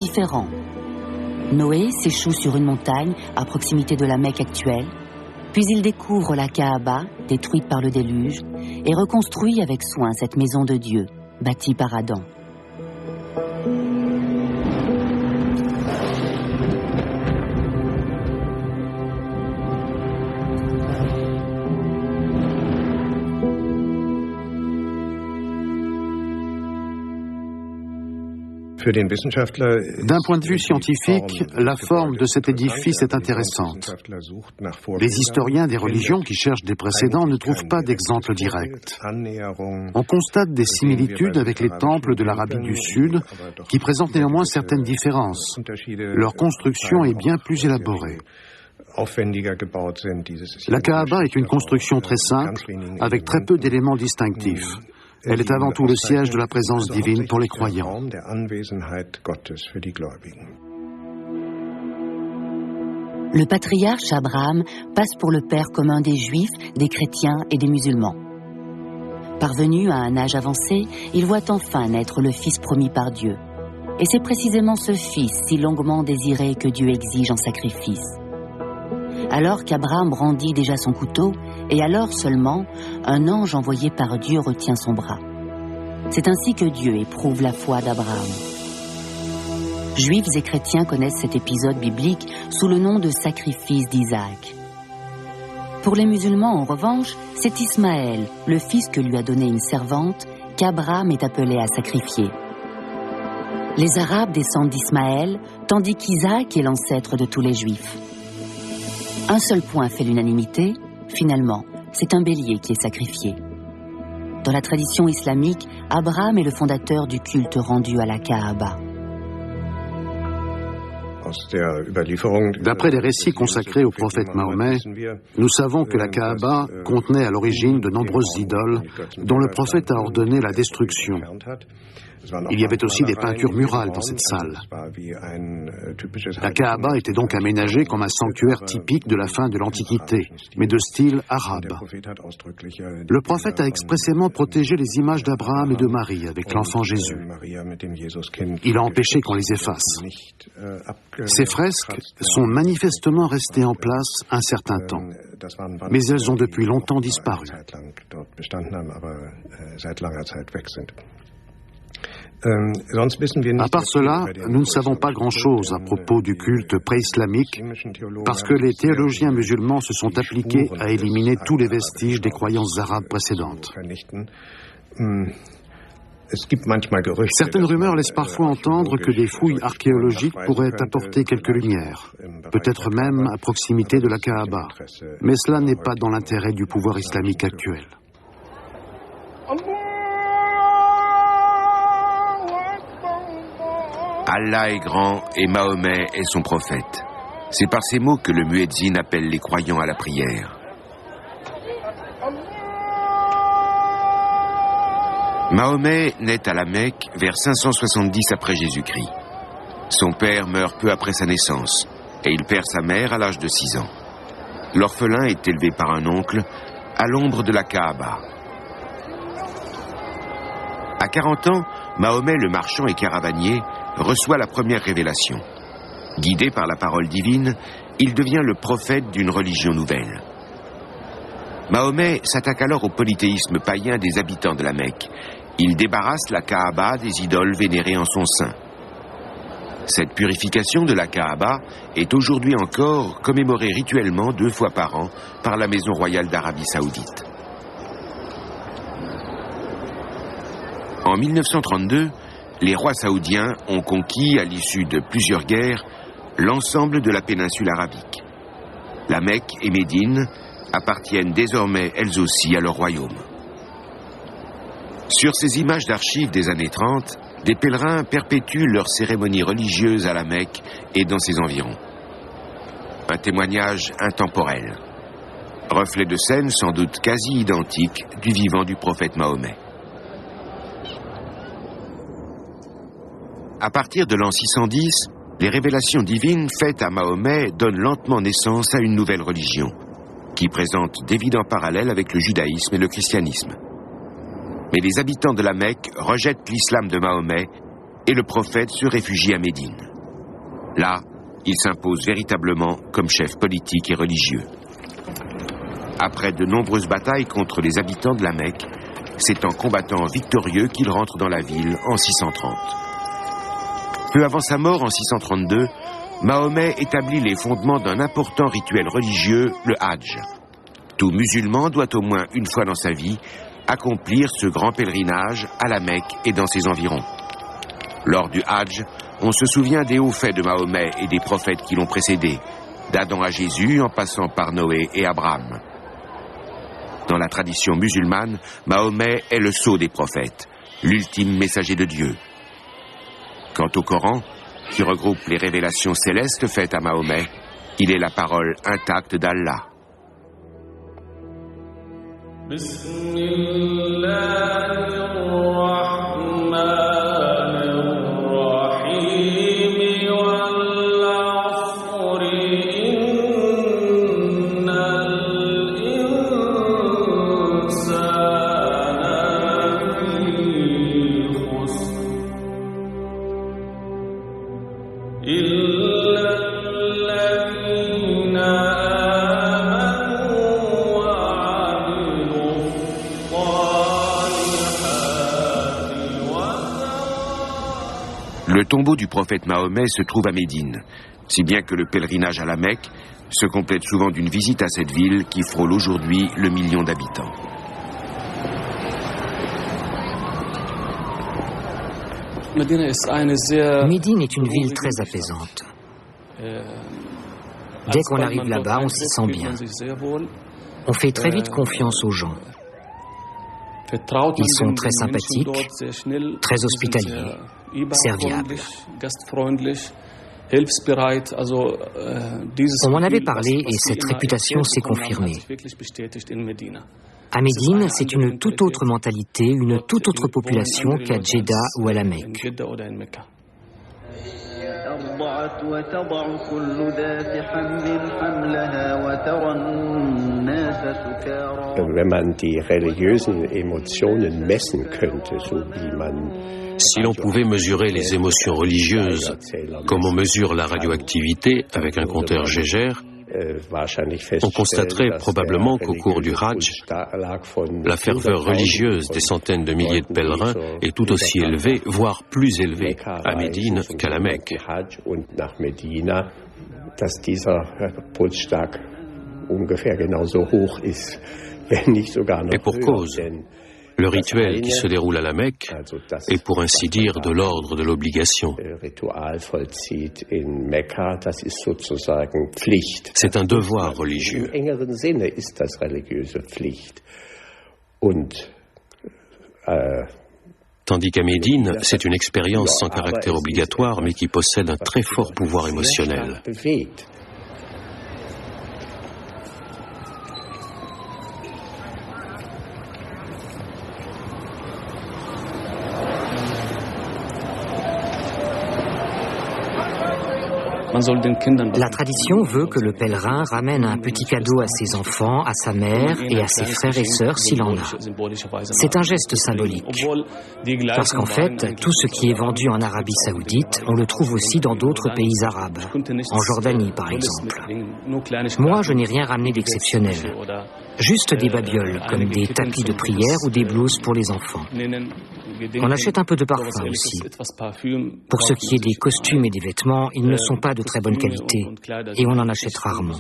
différent. Noé s'échoue sur une montagne à proximité de la Mecque actuelle, puis il découvre la Kaaba, détruite par le déluge, et reconstruit avec soin cette maison de Dieu, bâtie par Adam. D'un point de vue scientifique, la forme de cet édifice est intéressante. Les historiens des religions qui cherchent des précédents ne trouvent pas d'exemple direct. On constate des similitudes avec les temples de l'Arabie du Sud, qui présentent néanmoins certaines différences. Leur construction est bien plus élaborée. La Kaaba est une construction très simple, avec très peu d'éléments distinctifs. Elle est avant tout le siège de la présence divine pour les croyants. Le patriarche Abraham passe pour le père commun des Juifs, des chrétiens et des musulmans. Parvenu à un âge avancé, il voit enfin naître le fils promis par Dieu. Et c'est précisément ce fils si longuement désiré que Dieu exige en sacrifice. Alors qu'Abraham brandit déjà son couteau, et alors seulement, un ange envoyé par Dieu retient son bras. C'est ainsi que Dieu éprouve la foi d'Abraham. Juifs et chrétiens connaissent cet épisode biblique sous le nom de sacrifice d'Isaac. Pour les musulmans, en revanche, c'est Ismaël, le fils que lui a donné une servante, qu'Abraham est appelé à sacrifier. Les Arabes descendent d'Ismaël, tandis qu'Isaac est l'ancêtre de tous les Juifs. Un seul point fait l'unanimité, finalement, c'est un bélier qui est sacrifié. Dans la tradition islamique, Abraham est le fondateur du culte rendu à la Kaaba. D'après les récits consacrés au prophète Mahomet, nous savons que la Kaaba contenait à l'origine de nombreuses idoles dont le prophète a ordonné la destruction. Il y avait aussi des peintures murales dans cette salle. La Kaaba était donc aménagée comme un sanctuaire typique de la fin de l'Antiquité, mais de style arabe. Le prophète a expressément protégé les images d'Abraham et de Marie avec l'enfant Jésus. Il a empêché qu'on les efface. Ces fresques sont manifestement restées en place un certain temps, mais elles ont depuis longtemps disparu. À part cela, nous ne savons pas grand-chose à propos du culte pré-islamique parce que les théologiens musulmans se sont appliqués à éliminer tous les vestiges des croyances arabes précédentes. Certaines rumeurs laissent parfois entendre que des fouilles archéologiques pourraient apporter quelques lumières, peut-être même à proximité de la Kaaba, mais cela n'est pas dans l'intérêt du pouvoir islamique actuel. Allah est grand et Mahomet est son prophète. C'est par ces mots que le muezzin appelle les croyants à la prière. Mahomet naît à la Mecque vers 570 après Jésus-Christ. Son père meurt peu après sa naissance et il perd sa mère à l'âge de 6 ans. L'orphelin est élevé par un oncle à l'ombre de la Kaaba. À 40 ans, Mahomet le marchand et caravanier reçoit la première révélation. Guidé par la parole divine, il devient le prophète d'une religion nouvelle. Mahomet s'attaque alors au polythéisme païen des habitants de la Mecque. Il débarrasse la Kaaba des idoles vénérées en son sein. Cette purification de la Kaaba est aujourd'hui encore commémorée rituellement 2 fois par an par la Maison royale d'Arabie saoudite. En 1932, les rois saoudiens ont conquis, à l'issue de plusieurs guerres, l'ensemble de la péninsule arabique. La Mecque et Médine appartiennent désormais elles aussi à leur royaume. Sur ces images d'archives des années 30, des pèlerins perpétuent leurs cérémonies religieuses à la Mecque et dans ses environs. Un témoignage intemporel. Reflet de scène sans doute quasi identique du vivant du prophète Mahomet. À partir de l'an 610, les révélations divines faites à Mahomet donnent lentement naissance à une nouvelle religion, qui présente d'évidents parallèles avec le judaïsme et le christianisme. Mais les habitants de la Mecque rejettent l'islam de Mahomet et le prophète se réfugie à Médine. Là, il s'impose véritablement comme chef politique et religieux. Après de nombreuses batailles contre les habitants de la Mecque, c'est en combattant victorieux qu'il rentre dans la ville en 630. Peu avant sa mort en 632, Mahomet établit les fondements d'un important rituel religieux, le Hadj. Tout musulman doit au moins une fois dans sa vie accomplir ce grand pèlerinage à la Mecque et dans ses environs. Lors du Hadj, on se souvient des hauts faits de Mahomet et des prophètes qui l'ont précédé, d'Adam à Jésus en passant par Noé et Abraham. Dans la tradition musulmane, Mahomet est le sceau des prophètes, l'ultime messager de Dieu. Quant au Coran, qui regroupe les révélations célestes faites à Mahomet, il est la parole intacte d'Allah. Le tombeau du prophète Mahomet se trouve à Médine, si bien que le pèlerinage à la Mecque se complète souvent d'une visite à cette ville qui frôle aujourd'hui le 1 million d'habitants. Médine est une ville très apaisante. Dès qu'on arrive là-bas, on s'y sent bien. On fait très vite confiance aux gens. Ils sont très sympathiques, très hospitaliers, serviables. On m'en avait parlé et cette réputation s'est confirmée. À Médine, c'est une toute autre mentalité, une toute autre population qu'à Djeddah ou à la Mecque. Si l'on pouvait mesurer les émotions religieuses, comme on mesure la radioactivité avec un compteur Geiger, on constaterait probablement qu'au cours du Hadj, la ferveur religieuse des centaines de milliers de pèlerins est tout aussi élevée, voire plus élevée, à Médine qu'à la Mecque. Et pour cause, le rituel qui se déroule à la Mecque est pour ainsi dire de l'ordre de l'obligation. C'est un devoir religieux. Tandis qu'à Médine, c'est une expérience sans caractère obligatoire mais qui possède un très fort pouvoir émotionnel. La tradition veut que le pèlerin ramène un petit cadeau à ses enfants, à sa mère et à ses frères et sœurs s'il en a. C'est un geste symbolique. Parce qu'en fait, tout ce qui est vendu en Arabie Saoudite, on le trouve aussi dans d'autres pays arabes. En Jordanie, par exemple. Moi, je n'ai rien ramené d'exceptionnel. Juste des babioles, comme des tapis de prière ou des blouses pour les enfants. On achète un peu de parfum aussi. Pour ce qui est des costumes et des vêtements, ils ne sont pas de très bonne qualité et on en achète rarement.